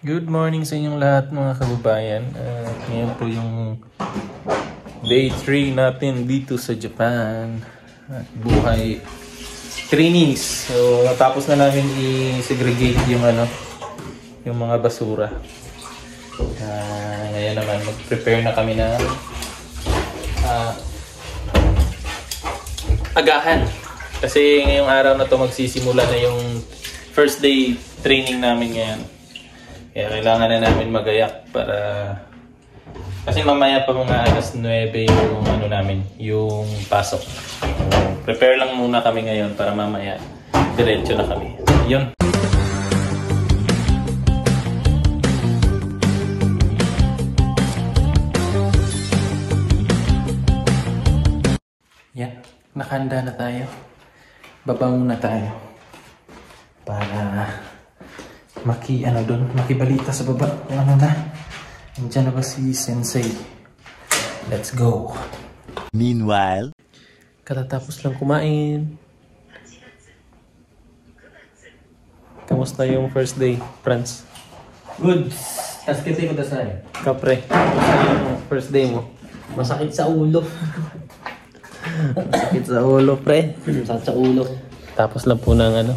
Good morning sa inyong lahat mga kababayan. Ngayon po yung day 3 natin dito sa Japan. At buhay trainees. So natapos na namin i-segregate yung mga basura. Ngayon naman mag-prepare na kami ng agahan. Kasi ngayong araw na to magsisimula na yung first day training namin ngayon. Kaya kailangan na namin magayak para kasi mamaya pa mga alas 9 yung pasok. Prepare lang muna kami ngayon para mamaya diretso na kami. Yun. Yeah, nakahanda na tayo. Baba muna tayo para makibalita sa baba kung ano na. Nandiyan na ba si Sensei? Let's go. Meanwhile, katatapos lang kumain. Kamusta yung first day, Franz? Good. Tasket ko dasay. Kapre, kamusta yung first day mo? Masakit sa ulo. Sakit sa ulo, pre. Masakit sa ulo. Tapos lang po ng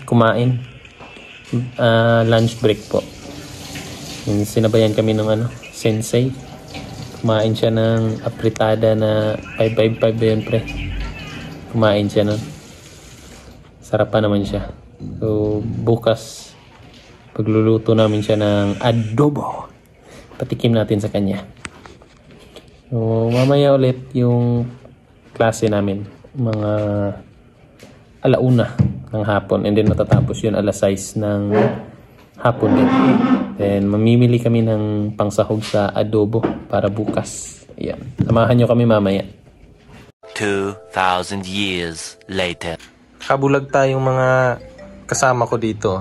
kumain. Lunch break po. Sinabayan kami ng Sensei. Kumain siya ng apritada na 555 yun, pre. Kumain siya nun. Sarap pa naman siya. So bukas pagluluto namin siya ng adobo. Patikim natin sa kanya. So mamaya ulit yung klase namin. Mga alauna ng hapon, and then matatapos yun alas 6 ng hapon din. Then mamimili kami ng pangsahog sa adobo para bukas. Ayan. Samahan nyo kami mamaya. 2,000 years later. Kabulag tayong mga kasama ko dito.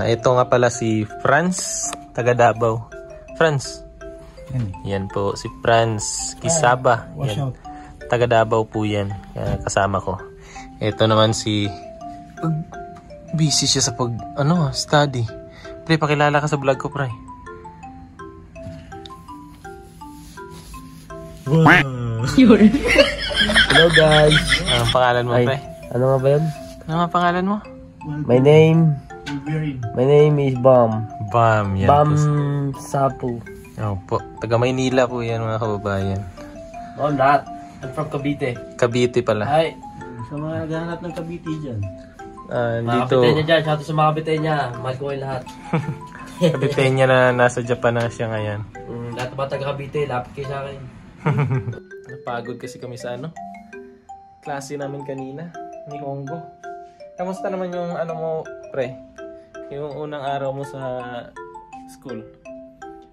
Ito nga pala si Franz, taga Davao. Franz. Yan po si Franz Kisaba. Yan. Taga Davao po yan. Kasama ko. Ito naman si busy siya sa study. Pre, pakilala ka sa vlog ko, pre. Hello guys. Anong pangalan mo, pre? Ano nga ba yun? Ano nga pangalan mo? My name is Bam. Bam. Yan Bam po. Sapu. Po. Taga Maynila po yan, mga kababayan. Oh, not. I'm from Cavite. Cavite pala. Hi. Sa mga naghahanap ng Cavite dyan. Mga Dito, Cavite dyan. Shout out sa mga Cavite niya. Mahal ko kayo lahat. Cavite niya na nasa Japan na siya ngayon. Lahat ng mga taga Cavite, lapit kayo sa akin. Napagod kasi kami sa klase namin kanina, ni Hongo. Kamusta naman yung mo, pre? Yung unang araw mo sa school?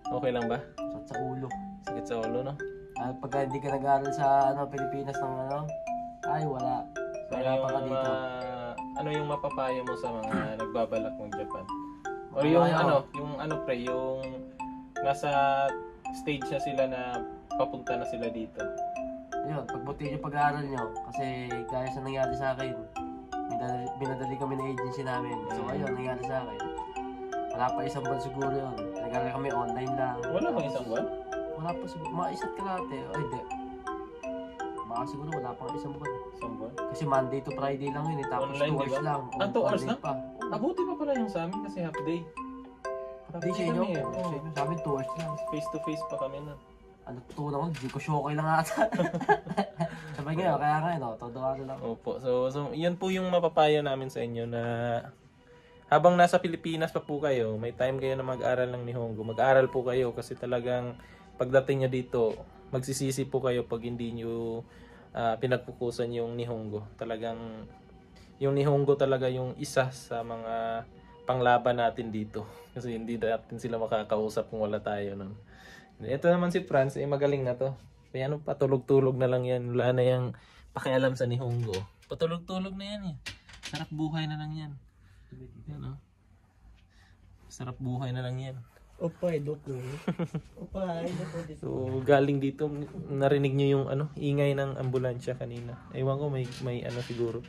Okay lang ba? Sakit sa ulo. Sakit sa ulo, no? At pagka hindi ka nag-aaral sa Pilipinas ng ay wala. Wala pa ka dito. Ano yung mapapayo mo sa mga nagbabalak ng Japan? Or yung pre, yung nasa stage na sila na papunta na sila dito. Ayun, pagbuti yung pag-aaral nyo. Kasi gaya sa nangyari sa akin, binadali kami ng agency namin. So ayun, nangyari sa akin. Wala pa isang buwan siguro yun. Nag-aaral kami online lang. Wala bang isang buwan? Wala pa siguro. Mga isa't kalate. Ay, hindi. Baka siguro wala pang isang buwan. Isang buwan? Kasi Monday to Friday lang yun. Tapos Online, 2 hours diba? lang. 2 hours Online lang? pa. Abuti pa pala yung sa amin kasi half day. Hindi sa inyo. Sa amin 2 hours lang. Face to face pa kami na. Ano, tutunan ko, hindi ko show lang ata. Sabay ngayon, kaya ngayon, todo lang. Opo. So yan po yung mapapayo namin sa inyo na habang nasa Pilipinas pa po kayo, may time kayo na mag-aral ng Nihongo. Mag-aral po kayo kasi talagang pagdating nyo dito, magsisisi po kayo pag hindi nyo pinagpukusan yung Nihongo. Talagang yung Nihongo talaga yung isa sa mga panglaban natin dito. Kasi hindi natin sila makakausap kung wala tayo nun. Ito naman si Franz, magaling na to. Kaya patulog-tulog na lang yan. Wala na yung pakialam sa Nihongo. Patulog-tulog na yan eh. Sarap buhay na lang yan. Yan, sarap buhay na lang yan. Opay, doko. Opay, doko. So, galing dito, narinig nyo yung ingay ng ambulansya kanina. Ewan ko, may siguro.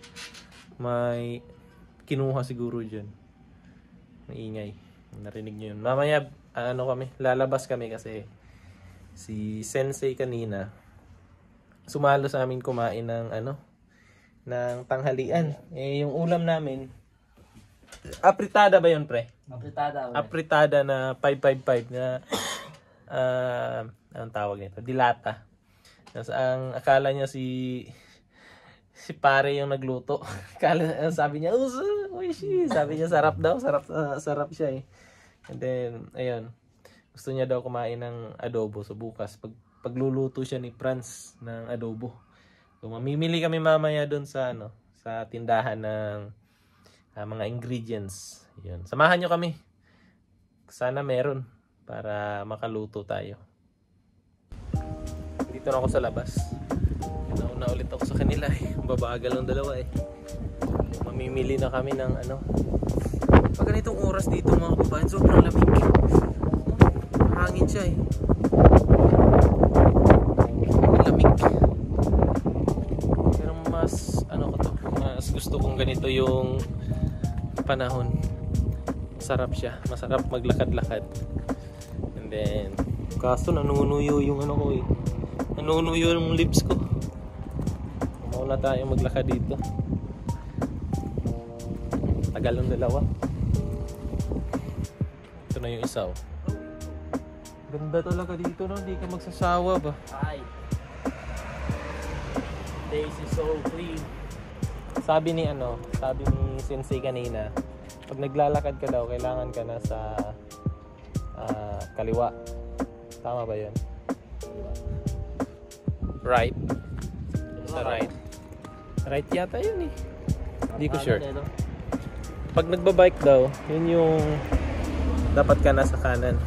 May kinuha siguro dyan. May ingay. Narinig nyo yun. Mamaya, lalabas kami kasi si Sensei kanina sumalo sa amin kumain ng ng tanghalian. Yung ulam namin, apritada ba yun, pre? Apritada. Apritada na 555 na anong tawag nito? Dilata. Tapos ang akala niya si pare yung nagluto. Sabi niya, sabi niya sarap daw, sarap siya eh. And then, ayun, gusto niya daw kumain ng adobo. So bukas, pagluluto siya ni Franz ng adobo. So mamimili kami mamaya doon sa sa tindahan ng mga ingredients. Yun. Samahan nyo kami. Sana meron para makaluto tayo. Dito na ako sa labas. Nauna ulit ako sa kanila eh. Babagal ng dalawa eh. Mamimili na kami ng pag ganitong oras dito mga kababayan, sobrang lamig. Hangin siya eh. Lamig. Pero mas mas gusto kong ganito yung panahon. Masarap siya. Masarap maglakad-lakad. And then, kaso nanunuyo yung ko eh. Nanunuyo yung lips ko. Mauna tayo maglakad dito. Tagal ng dalawa. Ito na yung isa oh. Ganda talaga dito no, hindi ka magsasawa ba? Ay. Days is so clean. Sabi ni Sensei kanina, pag naglalakad ka daw, kailangan ka na sa kaliwa. Tama ba 'yun? Right. Sa right. Right yata 'yun eh. Hindi ko sure. Pag nagbabike daw, yun yung dapat ka nasa kanan.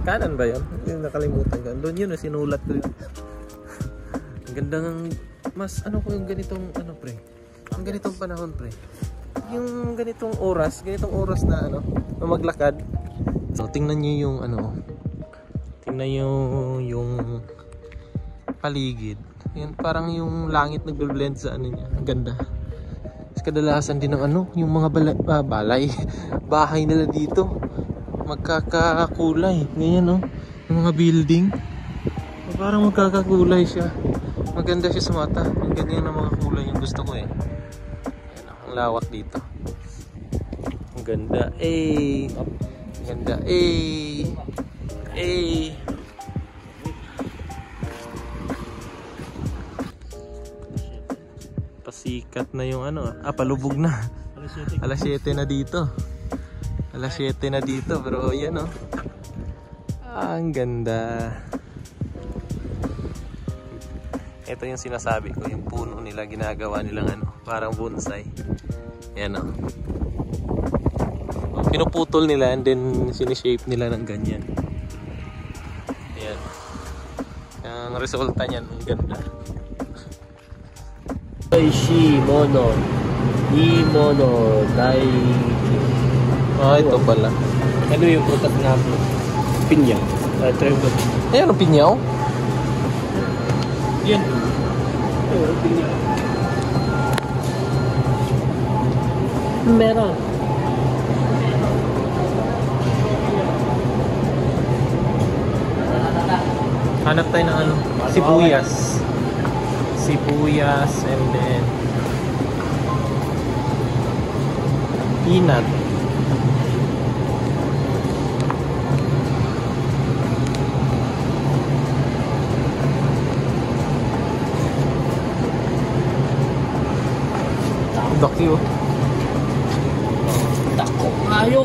Kanan ba yun? Yung nakalimutan ko. Doon yun, sinulat ko yun. Ang ganda ng mas ko yung ganitong pre. Ang ganitong panahon pre. Yung ganitong oras na na maglakad. So tingnan niyo yung tingnan niyo yung paligid. Yan parang yung langit nagbe-blend sa niya. Ang ganda. Kadalasan din ng yung mga balay, bahay nila dito magkakakulay, ganyan yung mga building parang magkakakulay siya, maganda siya sa mata, yung ganyan na mga kulay yung gusto ko eh. Ayan, ang lawak dito, ang ganda ang ganda pasikat na yung palubog na. Alas 7 na dito. Alas 7 na dito, pero yan ang ganda. Ito yung sinasabi ko, yung puno nila ginagawa nilang parang bonsai. Yan pinuputol nila and then sinishape nila ng ganyan. Ayan. Ang resulta niyan, ang ganda. Shimono Dai. Ito pala. Ano yung prutas na pinya? Ito yung ayan ang pinyaw. Yan. Ito yung pinya. Meron. Hanap tayo ng sibuyas. Sibuyas and then peanut. Daki oh. Dako kayo.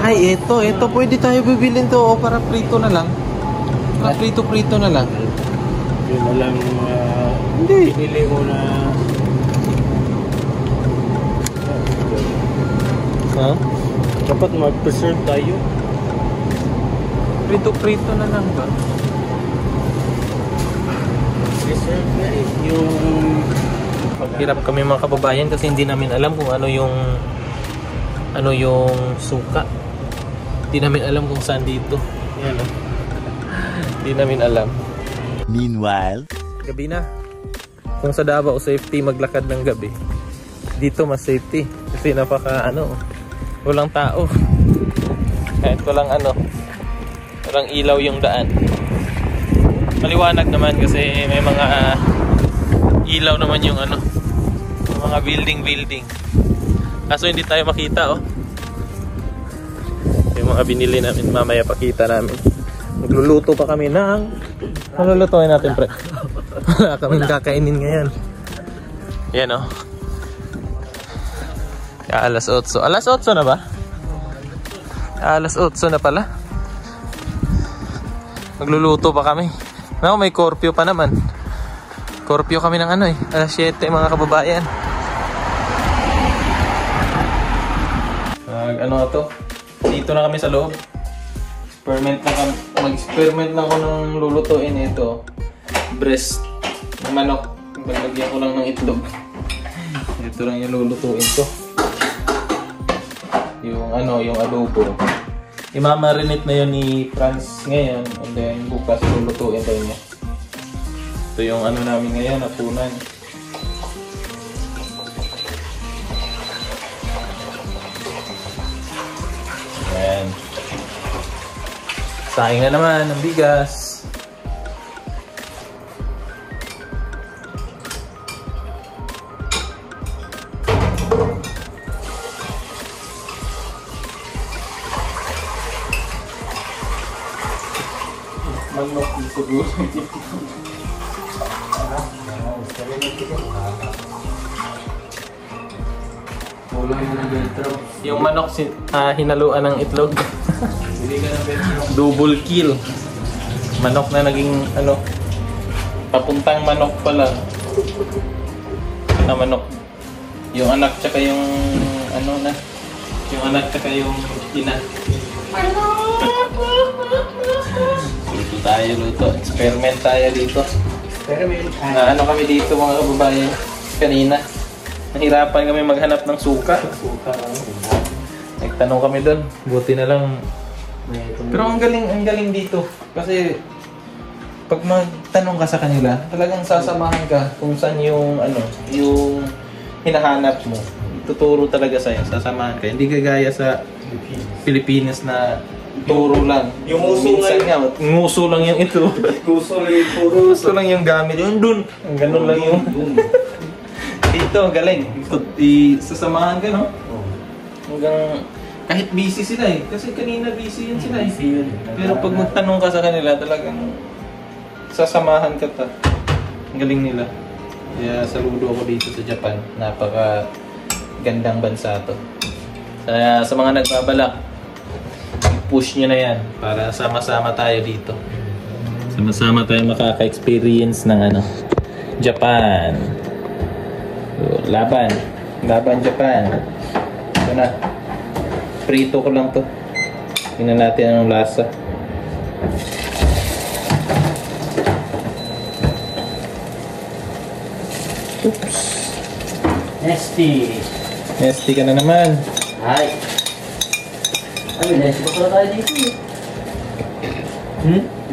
Ay, ito pwede tayo bibilin to para prito na lang. Para prito na lang. Yun na lang hindi. Pinili mo na dapat mag-preserve tayo. Prito na lang ba? Preserve na yung Hirap kami mga kababayan kasi hindi namin alam kung ano yung suka. Hindi namin alam kung saan dito. Yan Hindi namin alam. Meanwhile, Gabi na. Kung sa Davao safety maglakad ng gabi, dito mas safety. Kasi walang tao. Kahit walang ilaw yung daan. Maliwanag naman kasi may mga ilaw naman yung mga building. Kaso hindi tayo makita yung mga binili namin, mamaya pakita namin. Magluluto pa kami ng lulutuin natin, pre. Wala kaming kakainin ngayon. Yan alas 8. Alas 8 na ba? Alas 8 na pala. Magluluto pa kami. May curfew pa naman. Curfew kami ng alas 7 mga kababayan. Dito na kami sa loob. Mag-experiment lang ako ng lulutuin ito. Breast ng manok. Maglagyan ko lang ng itlog. Ito lang yung lulutuin ko. Yung adobo. Imamarinate na yun ni Franz ngayon. And then bukas lulutuin tayo niya. Ito yung namin ngayon, hapunan. Ayan. Saing na naman ng bigas. Manok siguro. Yung manok hinaluan ng itlog. Double kill. Manok na naging papuntang manok pala. Manok. Yung anak tsaka yung yung anak tsaka yung ina. Luto. Experiment tayo dito. Kami dito mga kababayan kanina. Nahirapan kami maghanap ng suka. Nagtanong kami doon. Buti na lang. Pero ang galing dito. Kasi pag magtanong ka sa kanila, talagang sasamahan ka kung saan yung hinahanap mo. Tuturo talaga sa'yo. Sasamahan ka. Hindi kagaya sa Pilipinas na turo lang. Yung nguso lang yung ito. Nguso lang yung gamit. Yung dun. Ganun lang yung dito, galing. Sasamahan ka, no? Hanggang kahit busy sila kasi kanina busy yun sila Pero pag magtanong ka sa kanila, talagang sasamahan ka ta. Ang galing nila. Kaya saludo ako dito sa Japan. Napaka gandang bansa to. Kaya sa mga nagbabalak, push nyo na yan para sama-sama tayo dito. Sama-sama tayo makaka-experience ng Japan. So, laban Japan. Ito na. Prito ko lang to. Tingnan natin anong lasa. Oops. Nesty ka na naman. Ay. Nesty pa pala tayo dito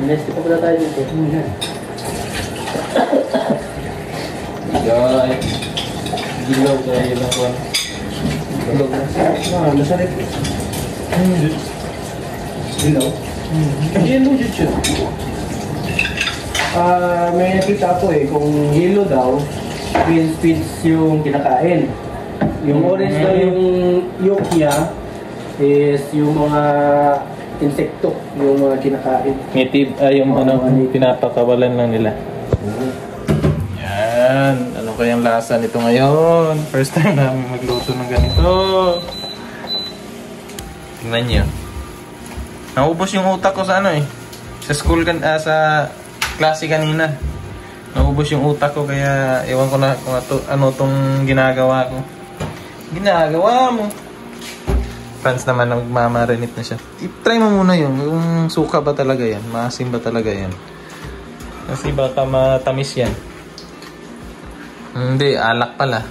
Nesty pa pala tayo dito. Ay. Gilaw kaya lang ko. Masarap. Gilaw? Yellow dyan siya. May nakita ko kung yellow daw, feeds yung kinakain. Yung orange daw yung yolk niya is yung mga insekto, yung mga kinakain. Native, yung pinapakawalan lang nila. Yan. Ano kayang lasa nito ngayon? First time namin magluto ng ganito. Tingnan nyo. Naubos yung utak ko sa sa school, sa klase kanina. Naubos yung utak ko kaya ewan ko na kung tong ginagawa ko. Ginagawa mo. Fans naman nagmamarinate na siya. I-try mo muna yun. Yung suka ba talaga yan? Maasim ba talaga yan? Kasi baka matamis yan. Hindi, alak pala.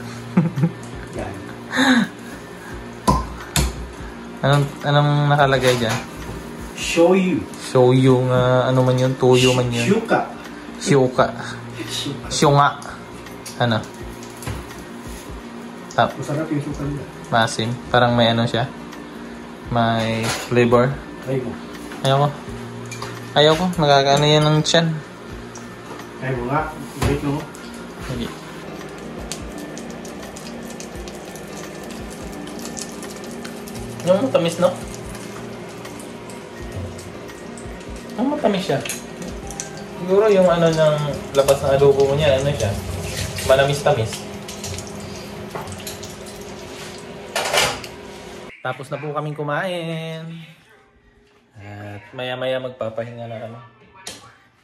Anong nakalagay dyan? Shoyu. Shoyu nga, ano man yun? Toyo man yun? Shuka. Shunga. Masarap yung suka niya. Masim. Parang may ano siya. May flavor. Try mo. Ayaw ko. Nagkakaano yan ng tiyan. Try mo nga. Wait mo. Hindi. Yung matamis, no? Ang matamis siya. Siguro yung ano ng labas ng adobo mo niya, ano siya? Manamis-tamis. Tapos na po kaming kumain. At maya-maya magpapahinga na kami.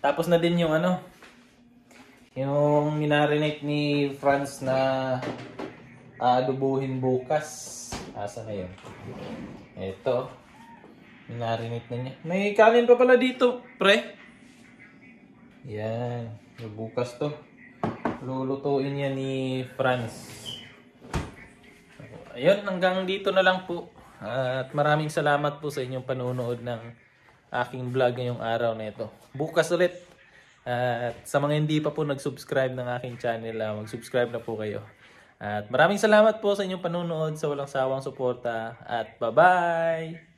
Tapos na din yung ano, yung minarinate ni Franz na aadobuhin bukas. Asa na yun? Ito. Minarinate na niya. May kanin pa pala dito, pre. Yan. Bukas to. Lulutuin niya ni Franz. Ayun, hanggang dito na lang po. At maraming salamat po sa inyong panunood ng aking vlog ngayong araw na ito. Bukas ulit. At sa mga hindi pa po nag-subscribe ng aking channel, mag-subscribe na po kayo. At maraming salamat po sa inyong panunood, sa walang sawang suporta. At bye-bye!